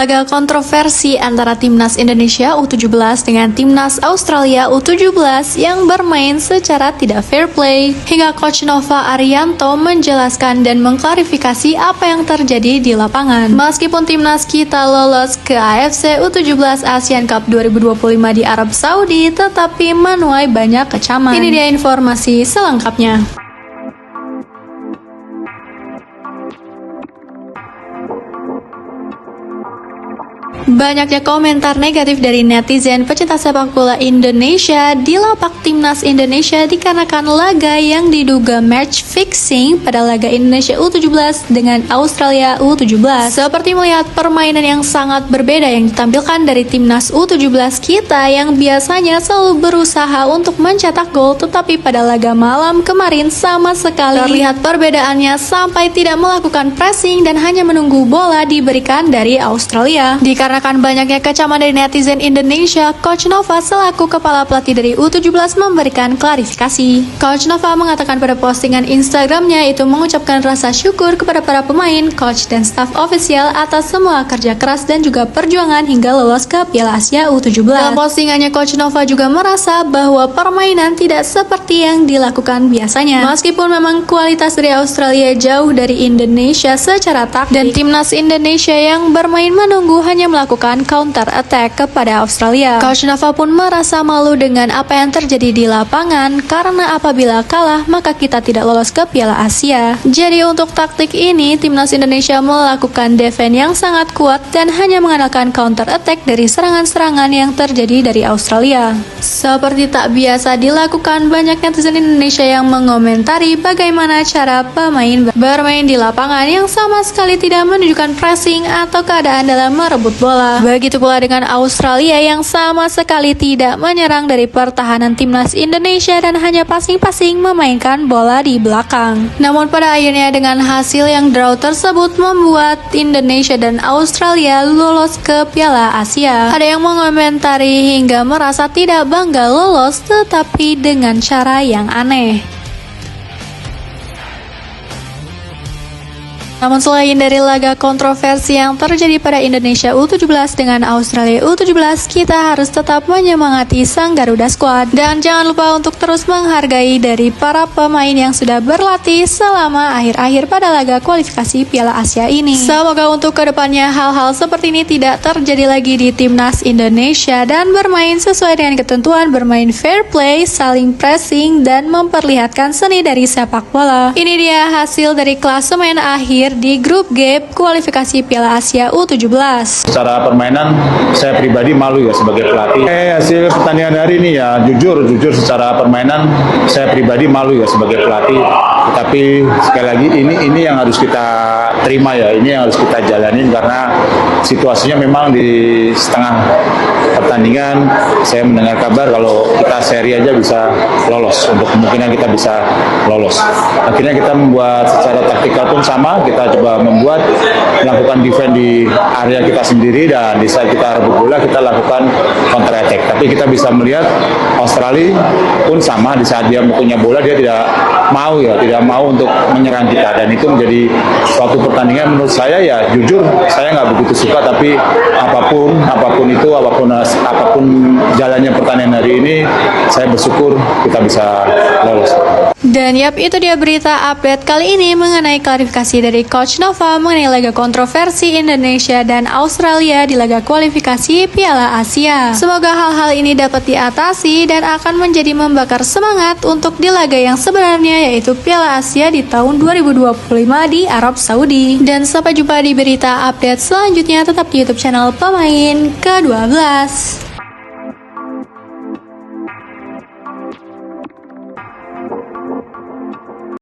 Laga kontroversi antara Timnas Indonesia U17 dengan Timnas Australia U17 yang bermain secara tidak fair play. Hingga Coach Nova Arianto menjelaskan dan mengklarifikasi apa yang terjadi di lapangan. Meskipun Timnas kita lolos ke AFC U17 Asian Cup 2025 di Arab Saudi, tetapi menuai banyak kecaman. Ini dia informasi selengkapnya. Banyaknya komentar negatif dari netizen pecinta sepak bola Indonesia di lapak Timnas Indonesia dikarenakan laga yang diduga match fixing pada laga Indonesia U17 dengan Australia U17. Seperti melihat permainan yang sangat berbeda yang ditampilkan dari Timnas U17 kita yang biasanya selalu berusaha untuk mencetak gol, tetapi pada laga malam kemarin sama sekali terlihat perbedaannya sampai tidak melakukan pressing dan hanya menunggu bola diberikan dari Australia. Dikarenakan banyaknya kecaman dari netizen Indonesia, Coach Nova selaku kepala pelatih dari U17 memberikan klarifikasi. Coach Nova mengatakan pada postingan Instagramnya itu mengucapkan rasa syukur kepada para pemain, coach dan staf ofisial atas semua kerja keras dan juga perjuangan hingga lolos ke Piala Asia U17. Dalam postingannya, Coach Nova juga merasa bahwa permainan tidak seperti yang dilakukan biasanya. Meskipun memang kualitas dari Australia jauh dari Indonesia secara taktik dan Timnas Indonesia yang bermain menunggu hanya melakukan counter attack kepada Australia. Coach Nova pun merasa malu dengan apa yang terjadi di lapangan karena apabila kalah maka kita tidak lolos ke Piala Asia. Jadi untuk taktik ini Timnas Indonesia melakukan defense yang sangat kuat dan hanya mengandalkan counter attack dari serangan-serangan yang terjadi dari Australia. Seperti tak biasa dilakukan, banyak netizen Indonesia yang mengomentari bagaimana cara pemain bermain di lapangan yang sama sekali tidak menunjukkan pressing atau keadaan dalam merebut bola. Begitu pula dengan Australia yang sama sekali tidak menyerang dari pertahanan Timnas Indonesia dan hanya passing-passing memainkan bola di belakang. Namun pada akhirnya dengan hasil yang draw tersebut membuat Indonesia dan Australia lolos ke Piala Asia. Ada yang mengomentari hingga merasa tidak bangga lolos tetapi dengan cara yang aneh. Namun selain dari laga kontroversi yang terjadi pada Indonesia U17 dengan Australia U17, kita harus tetap menyemangati sang Garuda Squad. Dan jangan lupa untuk terus menghargai dari para pemain yang sudah berlatih selama akhir-akhir pada laga kualifikasi Piala Asia ini. Semoga untuk kedepannya hal-hal seperti ini tidak terjadi lagi di Timnas Indonesia dan bermain sesuai dengan ketentuan, bermain fair play, saling pressing, dan memperlihatkan seni dari sepak bola. Ini dia hasil dari klasemen akhir di grup G kualifikasi Piala Asia U17. Secara permainan saya pribadi malu ya sebagai pelatih. Hasil pertandingan hari ini ya jujur secara permainan saya pribadi malu ya sebagai pelatih. Tapi sekali lagi ini yang harus kita terima ya, ini yang harus kita jalanin karena situasinya memang di setengah pertandingan saya mendengar kabar kalau kita seri aja bisa lolos, untuk kemungkinan kita bisa lolos. Akhirnya kita membuat secara taktikal pun sama, kita coba melakukan defense di area kita sendiri dan di saat kita rebut bola kita lakukan counter attack. Tapi kita bisa melihat Australia pun sama, di saat dia punya bola dia tidak mau untuk menyerang kita, dan itu menjadi suatu pertandingan menurut saya ya jujur saya nggak begitu suka, tapi apapun jalannya pertandingan hari ini saya bersyukur kita bisa lolos. Dan itu dia berita update kali ini mengenai klarifikasi dari Coach Nova mengenai laga kontroversi Indonesia dan Australia di laga kualifikasi Piala Asia. Semoga hal-hal ini dapat diatasi dan akan menjadi membakar semangat untuk di laga yang sebenarnya, yaitu Piala Asia di tahun 2025 di Arab Saudi. Dan sampai jumpa di berita update selanjutnya, tetap di YouTube channel Pemain ke-12.